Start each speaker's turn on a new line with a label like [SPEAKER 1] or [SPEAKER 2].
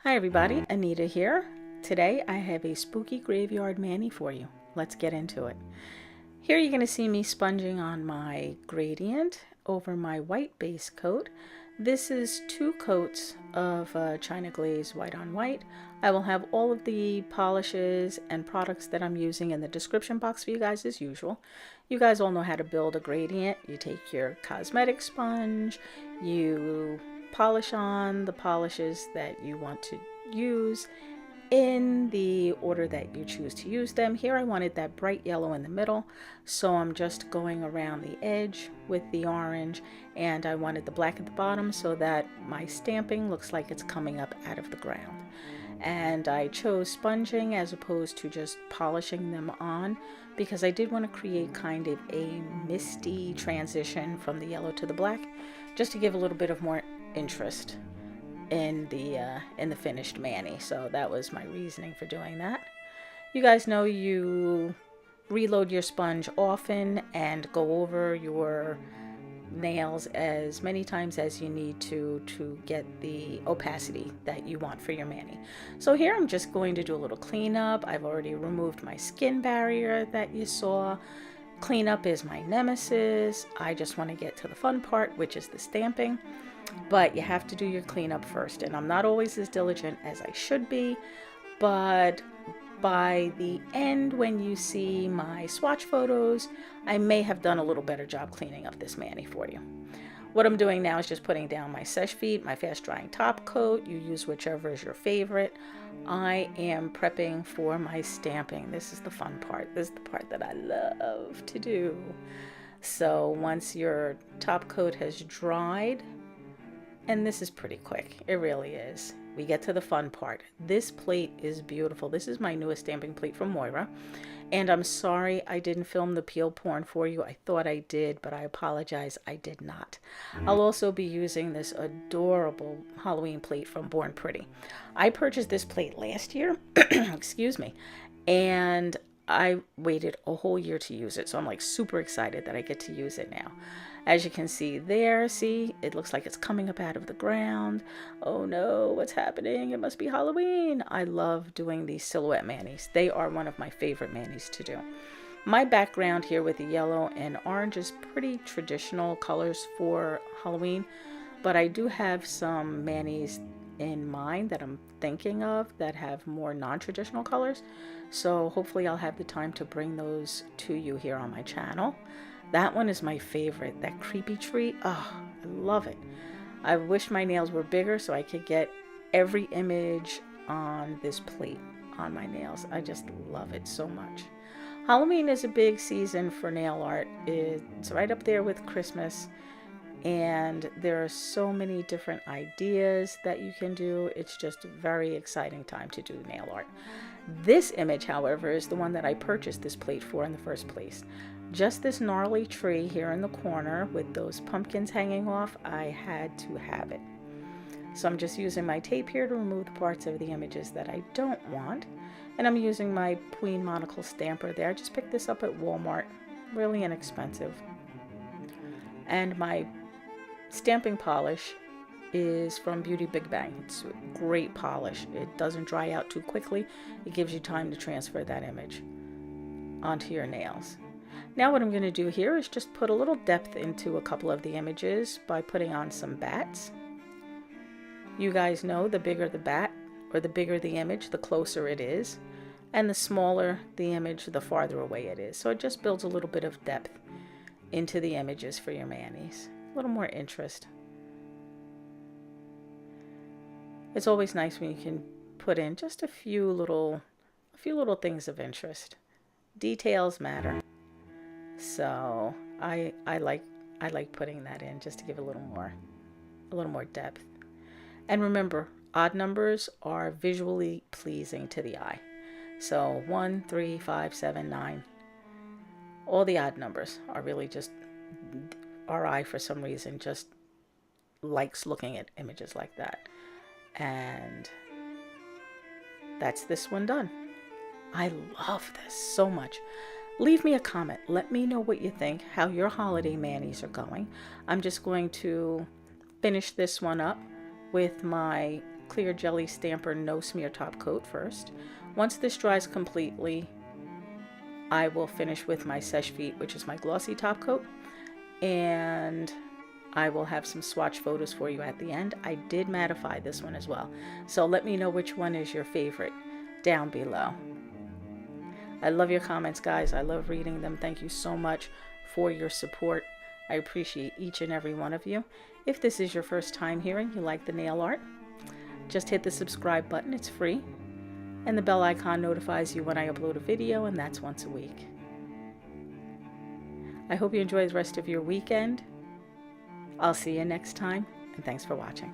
[SPEAKER 1] Hi everybody, Anita here. Today I have a spooky graveyard mani for you. Let's get into it. Here you're going to see me sponging on my gradient over my white base coat. This is 2 coats of China Glaze white on white. I will have all of the polishes and products that I'm using in the description box for you guys as usual. You guys all know how to build a gradient. You take your cosmetic sponge, you polish on the polishes that you want to use in the order that you choose to use them. Here I wanted that bright yellow in the middle, so I'm just going around the edge with the orange, and I wanted the black at the bottom so that my stamping looks like it's coming up out of the ground. And I chose sponging as opposed to just polishing them on because I did want to create kind of a misty transition from the yellow to the black, just to give a little bit of more interest in the finished mani. So that was my reasoning for doing that. You guys know you reload your sponge often and go over your nails as many times as you need to get the opacity that you want for your mani. So here I'm just going to do a little cleanup. I've already removed my skin barrier that you saw. Cleanup is my nemesis. I just want to get to the fun part, which is the stamping. But you have to do your cleanup first, and I'm not always as diligent as I should be, but by the end, when you see my swatch photos, I may have done a little better job cleaning up this mani for you. What I'm doing now is just putting down my Seche Vite, my fast drying top coat. You use whichever is your favorite. I am prepping for my stamping. This is the fun part. This is the part that I love to do. So once your top coat has dried, and this is pretty quick, it really is, we get to the fun part. This plate is beautiful. This is my newest stamping plate from Moyra, and I'm sorry I didn't film the peel porn for you. I thought I did, but I apologize, I did not. I'll also be using this adorable Halloween plate from Born Pretty. I purchased this plate last year, excuse me, and I waited a whole year to use it, so I'm like super excited that I get to use it now. As you can see there, see, it looks like it's coming up out of the ground. Oh no, what's happening? It must be Halloween. I love doing these silhouette manis. They are one of my favorite manis to do. My background here with the yellow and orange is pretty traditional colors for Halloween, but I do have some manis in mind that I'm thinking of that have more non-traditional colors. So hopefully I'll have the time to bring those to you here on my channel. That one is my favorite, that creepy tree. Oh, I love it. I wish my nails were bigger so I could get every image on this plate on my nails. I just love it so much. Halloween is a big season for nail art. It's right up there with Christmas, and there are so many different ideas that you can do. It's just a very exciting time to do nail art. This image, however, is the one that I purchased this plate for in the first place. Just this gnarly tree here in the corner with those pumpkins hanging off, I had to have it. So I'm just using my tape here to remove the parts of the images that I don't want. And I'm using my Pueen monocle stamper there. I just picked this up at Walmart, really inexpensive. And my stamping polish is from Beauty Bigbang. It's a great polish. It doesn't dry out too quickly. It gives you time to transfer that image onto your nails. Now what I'm going to do here is just put a little depth into a couple of the images by putting on some bats. You guys know the bigger the bat, or the bigger the image, the closer it is. And the smaller the image, the farther away it is. So it just builds a little bit of depth into the images for your manis. A little more interest. It's always nice when you can put in just a few little things of interest. Details matter. So I like putting that in just to give a little more depth. And remember, odd numbers are visually pleasing to the eye. So 1, 3, 5, 7, 9. All the odd numbers are really just, our eye for some reason just likes looking at images like that. And that's this one done. I love this so much. Leave me a comment. Let me know what you think, how your holiday manis are going. I'm just going to finish this one up with my clear jelly stamper no smear top coat first. Once this dries completely, I will finish with my Seche Vite, which is my glossy top coat, and I will have some swatch photos for you at the end. I did mattify this one as well, so let me know which one is your favorite down below. I love your comments, guys. I love reading them. Thank you so much for your support. I appreciate each and every one of you. If this is your first time here and you like the nail art, just hit the subscribe button. It's free. And the bell icon notifies you when I upload a video, and that's once a week. I hope you enjoy the rest of your weekend. I'll see you next time, and thanks for watching.